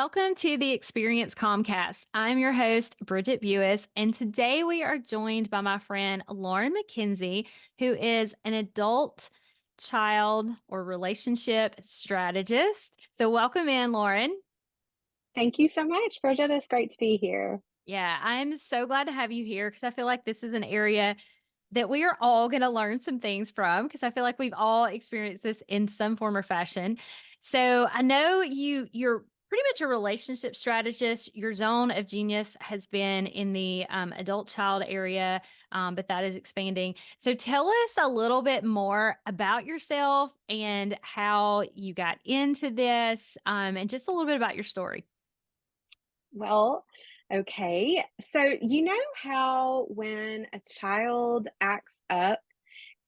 Welcome to the Experience Comcast. I'm your host, Brigett Buis, and today we are joined by my friend Lauren McKenzie, who is an adult child or relationship strategist. So, welcome in, Lauren. Thank you so much, Bridget. It's great to be here. Yeah, I'm so glad to have you here because I feel like this is an area that we are all going to learn some things from because I feel like we've all experienced this in some form or fashion. So I know you're pretty much a relationship strategist. Your zone of genius has been in the adult child area, but that is expanding. So tell us a little bit more about yourself and how you got into this, and just a little bit about your story. Well, okay. So, you know how when a child acts up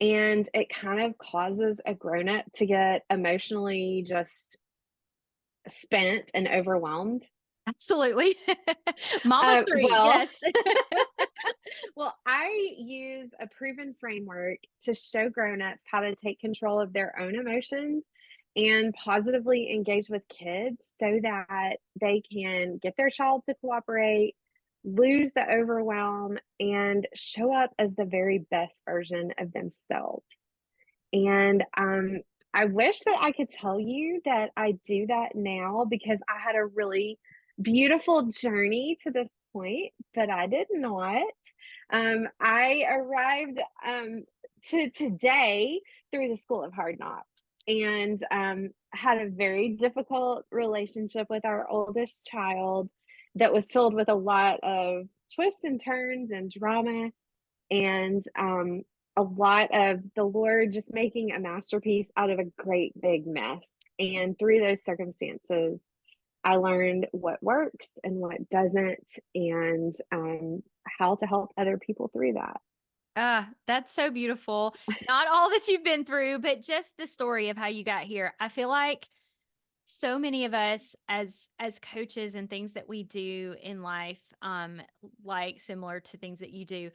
and it kind of causes a grown up to get emotionally just spent and overwhelmed? Absolutely. Mom of Uh, three. well, Yes. well, I use a proven framework to show grown-ups how to take control of their own emotions and positively engage with kids so that they can get their child to cooperate, lose the overwhelm, and show up as the very best version of themselves. And I wish that I could tell you that I do that now because I had a really beautiful journey to this point, but I did not. I arrived to today through the School of Hard Knocks and had a very difficult relationship with our oldest child that was filled with a lot of twists and turns and drama. And a lot of the Lord just making a masterpiece out of a great big mess. And through those circumstances, I learned what works and what doesn't, and how to help other people through that. That's so beautiful. Not all that you've been through, but just the story of how you got here. I feel like so many of us as coaches and things that we do in life, like similar to things that you do,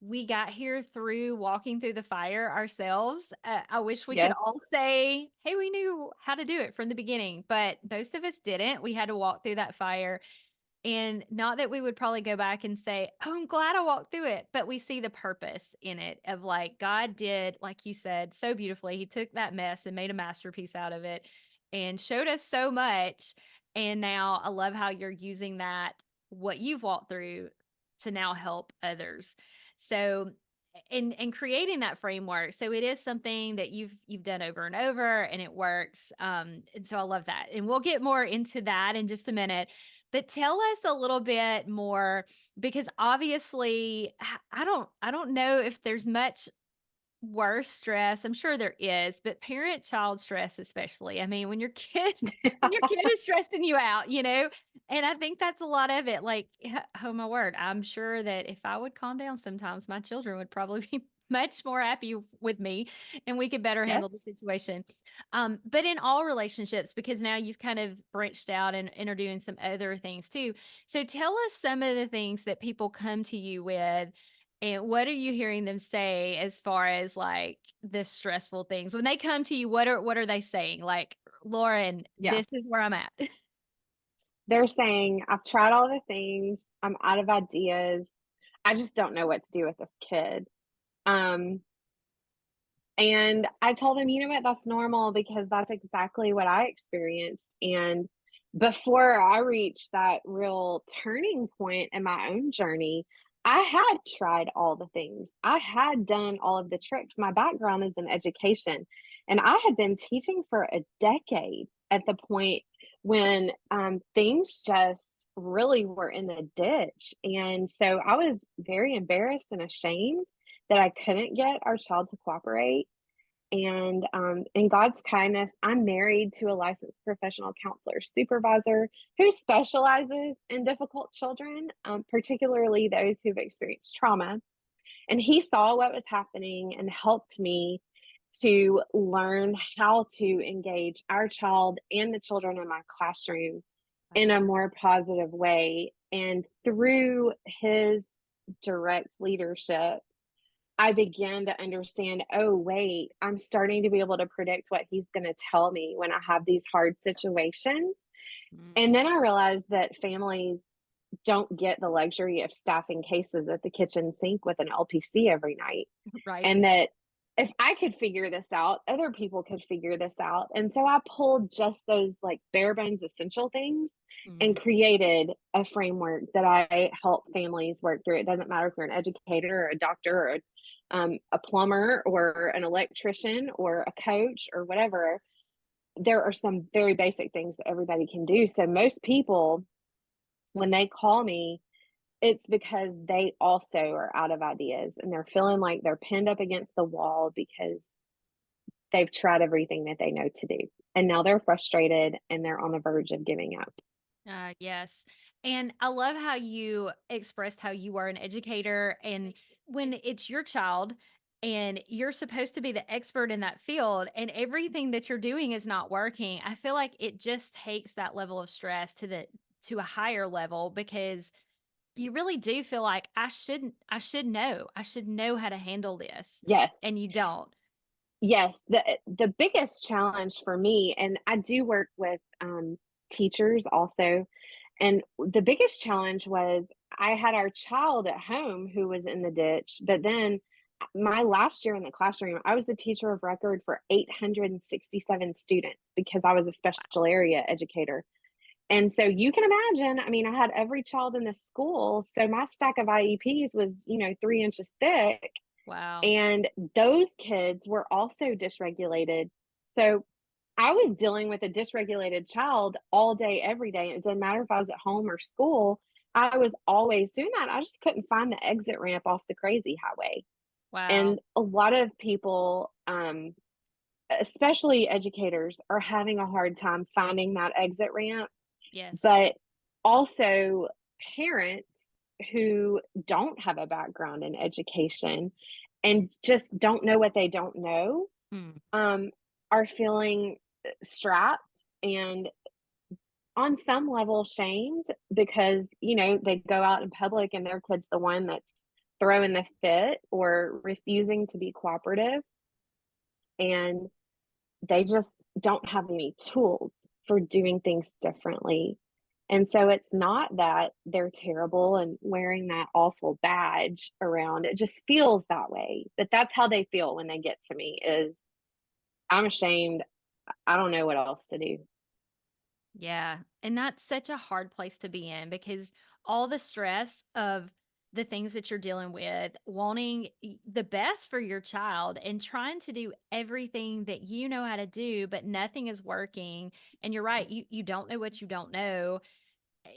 we got here through walking through the fire ourselves. I wish we could Yes, all say, hey, we knew how to do it from the beginning, but most of us didn't. We had to walk through that fire. And not that we would probably go back and say, oh, I'm glad I walked through it, but we see the purpose in it of like God did, like you said, so beautifully. He took that mess and made a masterpiece out of it and showed us so much. And now I love how you're using that, what you've walked through, to now help others. So, in creating that framework, so it is something that you've done over and over, and it works. And so I love that, and we'll get more into that in just a minute. But tell us a little bit more because obviously I don't know if there's much worse stress. I'm sure there is, but parent-child stress especially. I mean, when your kid is stressing you out, and I think that's a lot of it. Like, oh my word, I'm sure that if I would calm down sometimes, my children would probably be much more happy with me and we could better yes. handle the situation. But in all relationships, because now you've kind of branched out and are doing some other things too. So tell us some of the things that people come to you with, and what are you hearing them say as far as like the stressful things? When they come to you, what are they saying? Like, Lauren, Yeah. this is where I'm at. They're saying, I've tried all the things, I'm out of ideas. I just don't know what to do with this kid. Um, And I told him, "You know what? That's normal because that's exactly what I experienced." And before I reached that real turning point in my own journey, I had tried all the things. I had done all of the tricks. My background is in education, and I had been teaching for a decade at the point when things just really were in the ditch. And so I was very embarrassed and ashamed that I couldn't get our child to cooperate. And in God's kindness, I'm married to a licensed professional counselor supervisor who specializes in difficult children, particularly those who've experienced trauma. And he saw what was happening and helped me to learn how to engage our child and the children in my classroom in a more positive way. And through his direct leadership, I began to understand, oh, wait, I'm starting to be able to predict what he's going to tell me when I have these hard situations. Mm, And then I realized that families don't get the luxury of staffing cases at the kitchen sink with an LPC every night. right. And that if I could figure this out, other people could figure this out. And so I pulled just those like bare bones essential things and Mhm. created a framework that I help families work through. It doesn't matter if you're an educator or a doctor or a plumber or an electrician or a coach or whatever. There are some very basic things that everybody can do. So most people, when they call me, it's because they also are out of ideas and they're feeling like they're pinned up against the wall because they've tried everything that they know to do. And now they're frustrated and they're on the verge of giving up. Yes. And I love how you expressed how you are an educator and when it's your child and you're supposed to be the expert in that field and everything that you're doing is not working, I feel like it just takes that level of stress to a higher level because you really do feel like I should know how to handle this Yes. and you don't. Yes. The biggest challenge for me, and I do work with teachers also, and the biggest challenge was I had our child at home who was in the ditch, but then my last year in the classroom, I was the teacher of record for 867 students because I was a special area educator. And so you can imagine, I mean, I had every child in the school. So my stack of IEPs was, 3 inches thick. Wow. And those kids were also dysregulated. So I was dealing with a dysregulated child all day, every day. It didn't matter if I was at home or school. I was always doing that. I just couldn't find the exit ramp off the crazy highway. Wow. And a lot of people, especially educators, are having a hard time finding that exit ramp, Yes. but also parents who don't have a background in education and just don't know what they don't know, Mm. um, are feeling strapped and on some level shamed because they go out in public and their kid's the one that's throwing the fit or refusing to be cooperative, and they just don't have any tools for doing things differently. And so it's not that they're terrible and wearing that awful badge around. It just feels that way. That that's how they feel when they get to me is I'm ashamed. I don't know what else to do. Yeah. And that's such a hard place to be in because all the stress of the things that you're dealing with, wanting the best for your child and trying to do everything that you know how to do, but nothing is working. And you're right, you don't know what you don't know.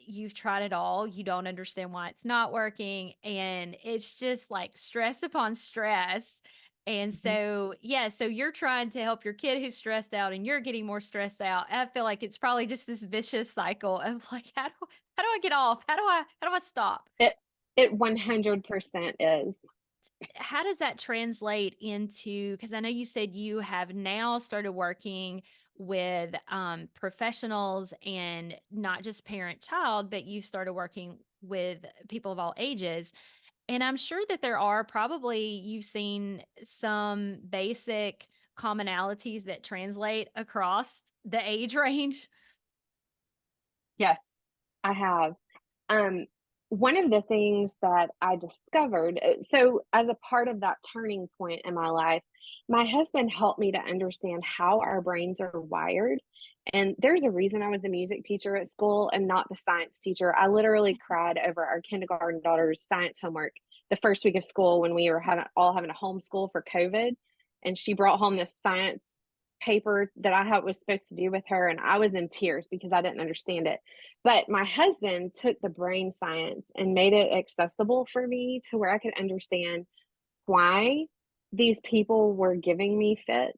You've tried it all. You don't understand why it's not working. And it's just like stress upon stress. And Mhm. so, yeah, so you're trying to help your kid who's stressed out and you're getting more stressed out. I feel like it's probably just this vicious cycle of like, how do I get off? How do I stop? It 100% is. How does that translate into, because I know you said you have now started working with professionals and not just parent child, but you started working with people of all ages. And I'm sure that there are probably, you've seen some basic commonalities that translate across the age range. Yes, I have. Um, One of the things that I discovered, so as a part of that turning point in my life, my husband helped me to understand how our brains are wired. And there's a reason I was the music teacher at school and not the science teacher. I literally cried over our kindergarten daughter's science homework the first week of school when we were having a homeschool for COVID. And she brought home this science paper that I had was supposed to do with her, and I was in tears because I didn't understand it. But my husband took the brain science and made it accessible for me to where I could understand why these people were giving me fits.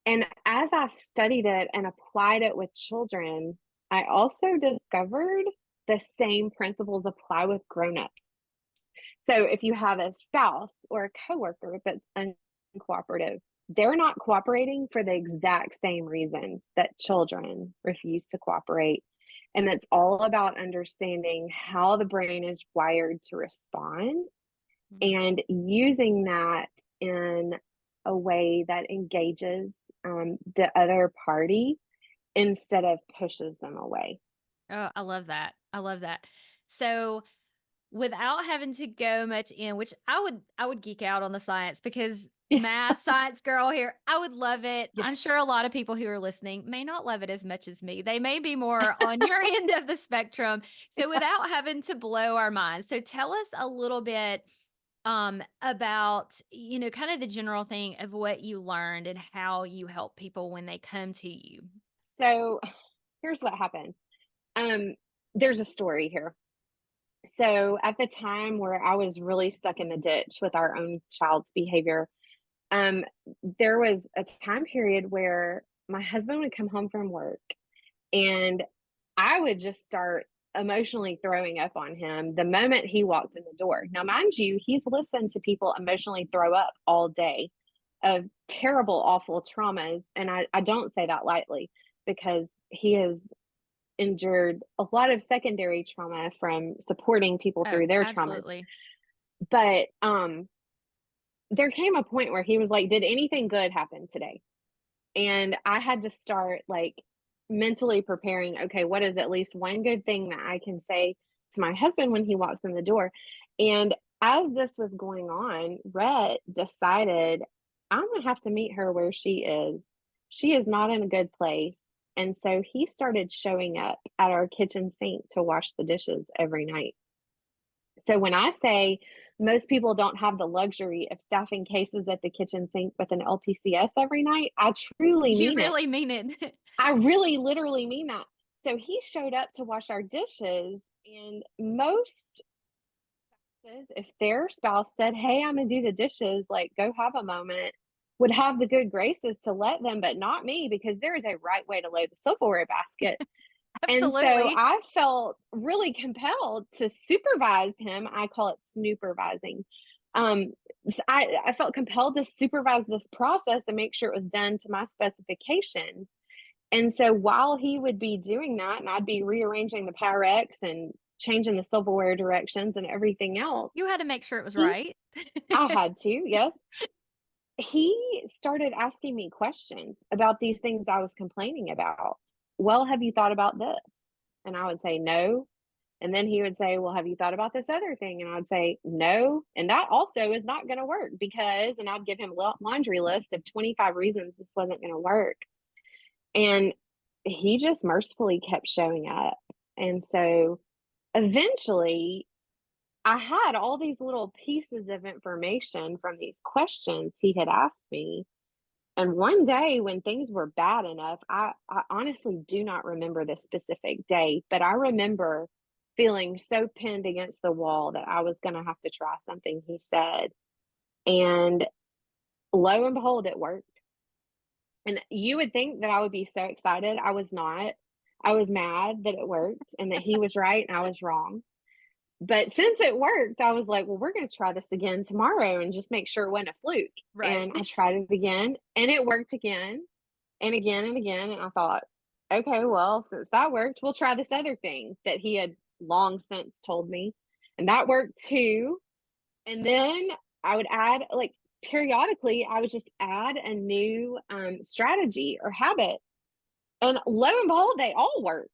And as I studied it and applied it with children, I also discovered the same principles apply with grown-ups. So if you have a spouse or a coworker that's uncooperative, they're not cooperating for the exact same reasons that children refuse to cooperate. And it's all about understanding how the brain is wired to respond Mhm. and using that in a way that engages the other party instead of pushes them away. Oh, I love that. I love that. So, without having to go much in, which I would geek out on the science because Yeah. math, science girl here, I would love it. Yeah. I'm sure a lot of people who are listening may not love it as much as me. They may be more on your end of the spectrum. So without having to blow our minds. So tell us a little bit about, kind of the general thing of what you learned and how you help people when they come to you. So here's what happened. Um, there's a story here. So at the time where I was really stuck in the ditch with our own child's behavior, um, there was a time period where my husband would come home from work and I would just start emotionally throwing up on him the moment he walked in the door. Now, mind you, he's listened to people emotionally throw up all day of terrible, awful traumas. And I don't say that lightly because he has endured a lot of secondary trauma from supporting people Oh, through their traumas. absolutely. But there came a point where he was like, "Did anything good happen today?" And I had to start like mentally preparing, okay, what is at least one good thing that I can say to my husband when he walks in the door? And as this was going on, Rhett decided I'm gonna have to meet her where she is. She is not in a good place. And so he started showing up at our kitchen sink to wash the dishes every night. So when I say most people don't have the luxury of staffing cases at the kitchen sink with an LPCS every night, I truly You mean it. really mean it. I really literally mean that. So he showed up to wash our dishes, and most spouses, if their spouse said, "Hey, I'm gonna do the dishes, like go have a moment," would have the good graces to let them, but not me because there is a right way to load the silverware basket. And so Absolutely. I felt really compelled to supervise him. I call it snoopervising. I felt compelled to supervise this process and make sure it was done to my specifications. And so while he would be doing that, and I'd be rearranging the Pyrex and changing the silverware directions and everything else, You had to make sure it was he right. I had to, yes. He started asking me questions about these things I was complaining about. Well, have you thought about this? And I would say, no. And then he would say, well, have you thought about this other thing? And I'd say, no. And that also is not going to work because, and I'd give him a laundry list of 25 reasons this wasn't going to work. And he just mercifully kept showing up. And so eventually, I had all these little pieces of information from these questions he had asked me. And one day when things were bad enough, I honestly do not remember the specific day, but I remember feeling so pinned against the wall that I was going to have to try something he said. And lo and behold, it worked. And you would think that I would be so excited. I was not. I was mad that it worked and that he was right and I was wrong. But since it worked, I was like, well, we're going to try this again tomorrow and just make sure it wasn't a fluke. Right. And I tried it again and it worked again and again and again. And I thought, okay, well, since that worked, we'll try this other thing that he had long since told me. And that worked too. And then I would add, like, periodically, I would just add a new strategy or habit. And lo and behold, they all worked.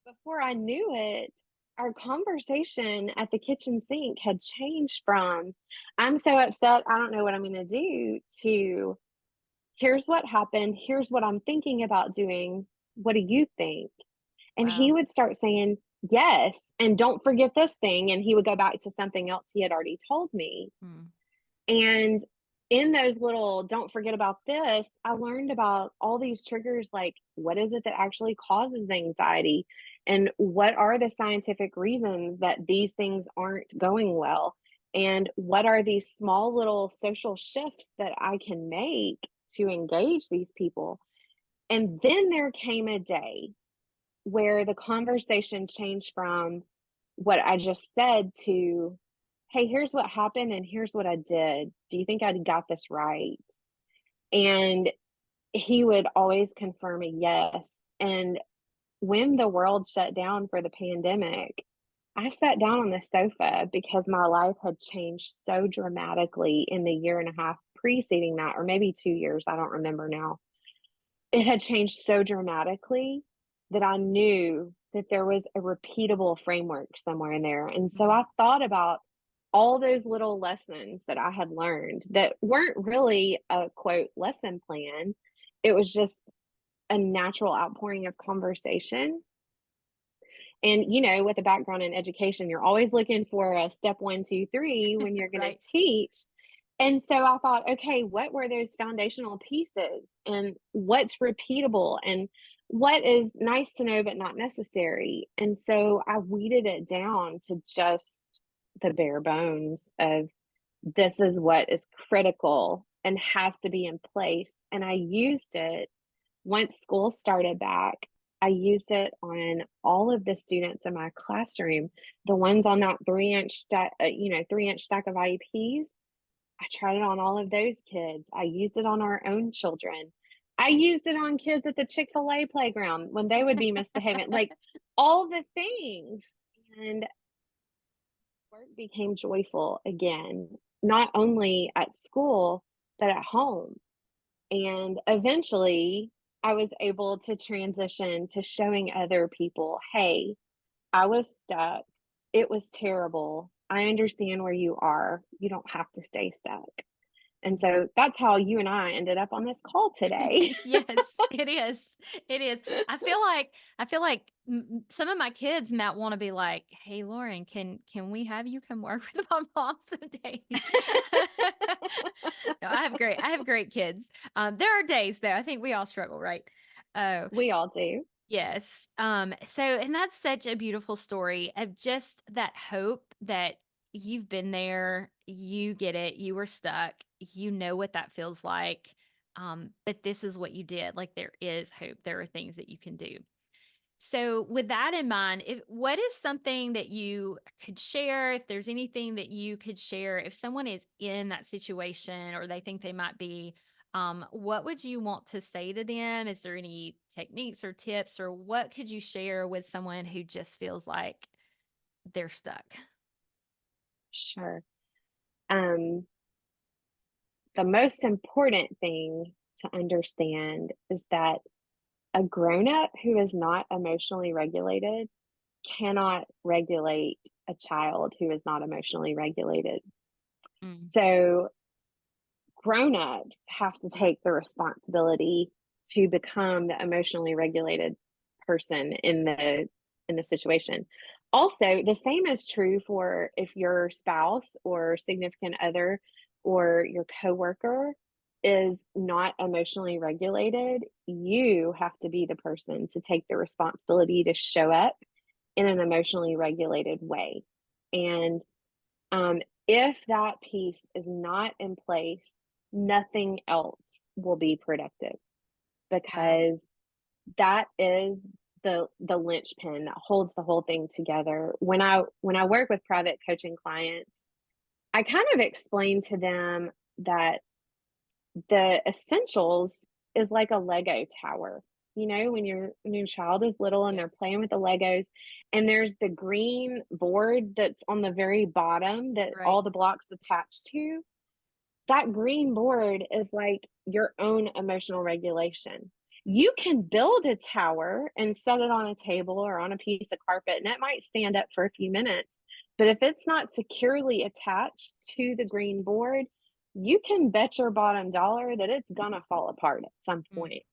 Before I knew it, our conversation at the kitchen sink had changed from, I'm so upset, I don't know what I'm going to do, to, here's what happened. Here's what I'm thinking about doing. What do you think? And he Wow. would start saying, yes. And don't forget this thing. And he would go back to something else he had already told me. Mm. And in those little don't forget about this, I learned about all these triggers like what is it that actually causes anxiety? And what are the scientific reasons that these things aren't going well? And what are these small little social shifts that I can make to engage these people? And then there came a day where the conversation changed from what I just said to, hey, here's what happened and here's what I did. Do you think I got this right? And he would always confirm a yes. And when the world shut down for the pandemic, I sat down on the sofa because my life had changed so dramatically in the year and a half preceding that, or maybe 2 years. I don't remember now. It had changed so dramatically that I knew that there was a repeatable framework somewhere in there. And so Mm. I thought about all those little lessons that I had learned that weren't really a quote lesson plan. It was just a natural outpouring of conversation. And, with a background in education, you're always looking for a step one, two, three when you're going to Right. teach. And so I thought, okay, what were those foundational pieces and what's repeatable and what is nice to know but not necessary? And so I weeded it down to just the bare bones of this is what is critical and has to be in place. And I used it once school started back. I used it on all of the students in my classroom, the ones on that 3-inch stack, 3-inch stack of IEPs. I tried it on all of those kids. I used it on our own children. I used it on kids at the Chick-fil-A playground when they would be misbehaving, like all the things. And work became joyful again, not only at school, but at home. And eventually, I was able to transition to showing other people, hey, I was stuck. It was terrible. I understand where you are. You don't have to stay stuck. And so that's how you and I ended up on this call today. Yes, it is. It is. I feel like some of my kids might want to be like, "Hey, Lauren, can we have you come work with my mom some days?" No, I have great kids. There are days though. I think we all struggle, right? Oh, We all do. yes. And that's such a beautiful story of just that hope that you've been there, you get it, you were stuck, you know what that feels like. But this is what you did. Like there is hope. There are things that you can do. So with that in mind, if what is something that you could share, if there's anything that you could share, if someone is in that situation or they think they might be, what would you want to say to them? Is there any techniques or tips, or what could you share with someone who just feels like they're stuck? Sure. Um, the most important thing to understand is that a grown up who is not emotionally regulated cannot regulate a child who is not emotionally regulated. Mm, So grown-ups have to take the responsibility to become the emotionally regulated person in the situation. Also, the same is true for if your spouse or significant other or your coworker is not emotionally regulated, you have to be the person to take the responsibility to show up in an emotionally regulated way. And if that piece is not in place, nothing else will be productive wow. because that is the linchpin that holds the whole thing together. When I work with private coaching clients, I kind of explain to them that the essentials is like a Lego tower. When your child is little and Yeah. they're playing with the Legos, and there's the green board that's on the very bottom that Right. all the blocks attached to. That green board is like your own emotional regulation. You can build a tower and set it on a table or on a piece of carpet, and it might stand up for a few minutes. But if it's not securely attached to the green board, you can bet your bottom dollar that it's gonna fall apart at some Mm, point.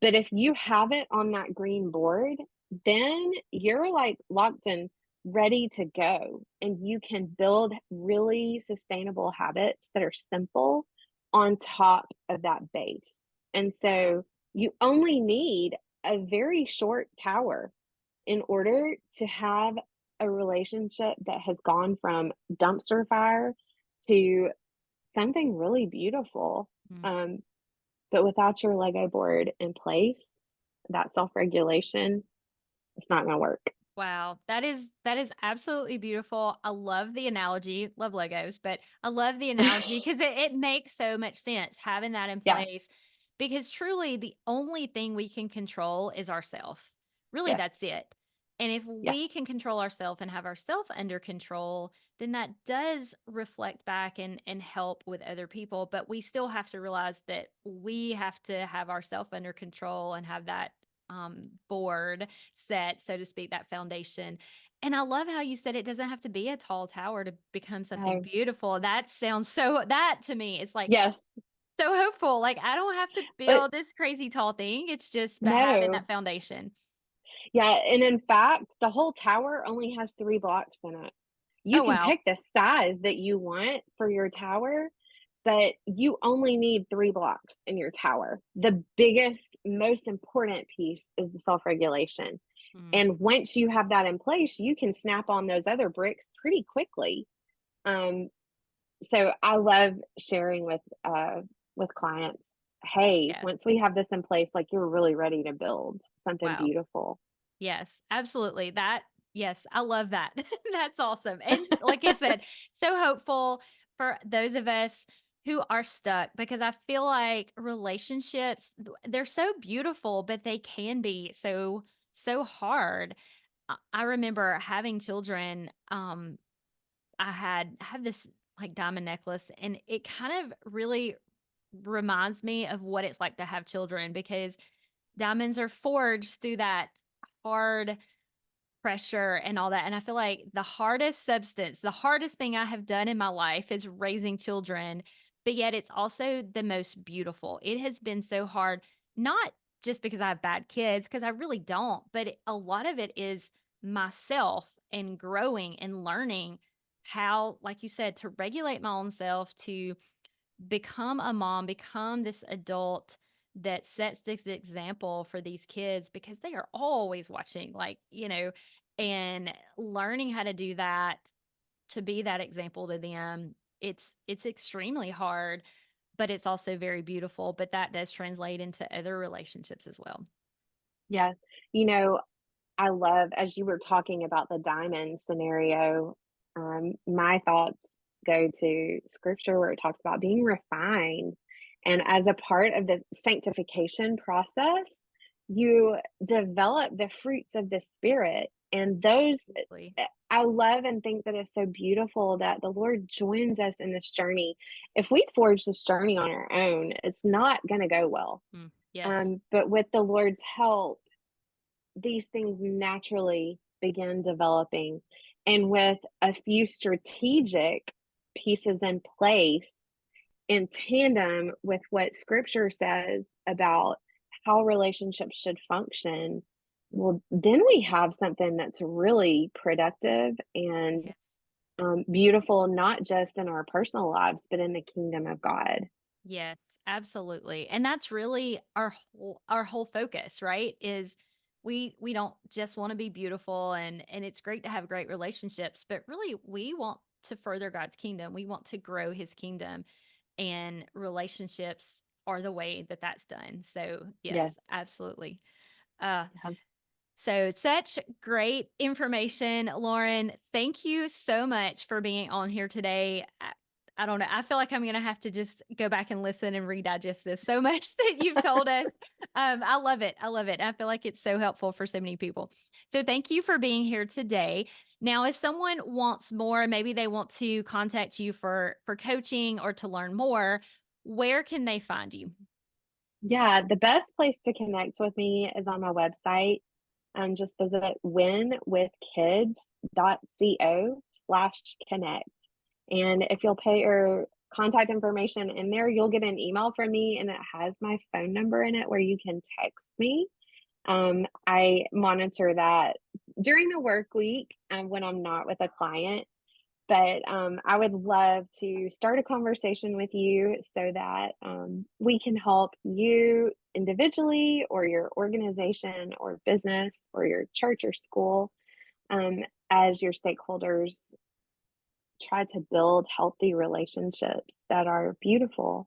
But if you have it on that green board, then you're like locked and ready to go. And you can build really sustainable habits that are simple on top of that base. And wow. so you only need a very short tower in order to have a relationship that has gone from dumpster fire to something really beautiful. Mm. Um, but without your Lego board in place, that self-regulation, it's not gonna work. Wow, that is absolutely beautiful. I love the analogy. Love Legos, but I love the analogy because it makes so much sense having that in Yeah, place. Because truly, the only thing we can control is ourself. Really, yes, that's it. And if yeah, we can control ourselves and have ourselves under control, then that does reflect back and help with other people. But we still have to realize that we have to have ourselves under control and have that board set, so to speak, that foundation. And I love how you said it doesn't have to be a tall tower to become something Oh, beautiful. That sounds so, that to me, it's like yes, so hopeful. Like I don't have to but build this crazy tall thing. It's just but having no. that foundation. Yeah, and in fact, the whole tower only has 3 blocks in it. You Oh, can wow. pick the size that you want for your tower, but you only need 3 blocks in your tower. The biggest, most important piece is the self-regulation, Mm, and once you have that in place, you can snap on those other bricks pretty quickly. Um, so I love sharing with clients, "Hey, yeah. once we have this in place, like, you're really ready to build something Wow. beautiful." Yes, absolutely. That yes, I love that. That's awesome. And like I said, so hopeful for those of us who are stuck because I feel like relationships they're so beautiful, but they can be so hard. I remember having children. I had this like diamond necklace, and it kind of really reminds me of what it's like to have children because diamonds are forged through that hard pressure and all that. And I feel like the hardest substance, the hardest thing I have done in my life is raising children, but yet it's also the most beautiful. It has been so hard, not just because I have bad kids, because I really don't, but a lot of it is myself and growing and learning how, like you said, to regulate my own self, to become a mom, become this adult that sets this example for these kids because they are always watching, like, and learning how to do that to be that example to them. It's extremely hard, but it's also very beautiful. But that does translate into other relationships as well. Yeah. You know, I love as you were talking about the diamond scenario, my thoughts go to scripture where it talks about being refined. And Yes, as a part of the sanctification process, you develop the fruits of the spirit. And those, absolutely. I love and think that it's so beautiful that the Lord joins us in this journey. If we forge this journey on our own, it's not going to go well. Yes, But with the Lord's help, these things naturally begin developing. And with a few strategic pieces in place in tandem with what scripture says about how relationships should function, well, then we have something that's really productive and yes. beautiful, not just in our personal lives, but in the kingdom of God. Yes, absolutely. And that's really our whole focus, right? Is we don't just want to be beautiful and it's great to have great relationships, but really we want to further God's kingdom. We want to grow his kingdom and relationships are the way that that's done. So, Yes. yes, absolutely. Uh Yeah. so, such great information, Lauren. Thank you so much for being on here today. I don't know. I feel like I'm going to have to just go back and listen and redigest this so much that you've told us. I love it. I love it. I feel like it's so helpful for so many people. So, thank you for being here today. Now, if someone wants more, maybe they want to contact you for coaching or to learn more, where can they find you? Yeah, the best place to connect with me is on my website. Just visit winwithkids.co/connect. And if you'll put your contact information in there, you'll get an email from me and it has my phone number in it where you can text me. I monitor that during the work week when I'm not with a client. But I would love to start a conversation with you so that we can help you individually or your organization or business or your church or school um, as your stakeholders try to build healthy relationships that are beautiful.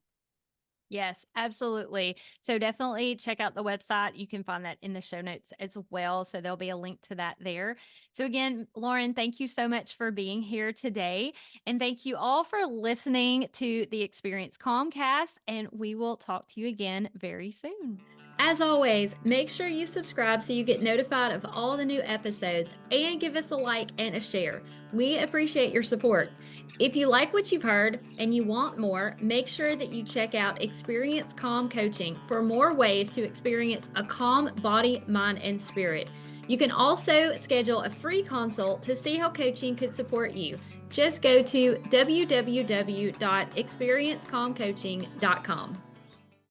Yes, absolutely. So definitely check out the website. You can find that in the show notes as well. So there'll be a link to that there. So again, Lauren, thank you so much for being here today. And thank you all for listening to the Experience Comcast. And we will talk to you again very soon. As always, make sure you subscribe so you get notified of all the new episodes and give us a like and a share. We appreciate your support. If you like what you've heard and you want more, make sure that you check out Experience Calm Coaching for more ways to experience a calm body, mind, and spirit. You can also schedule a free consult to see how coaching could support you. Just go to www.experiencecalmcoaching.com.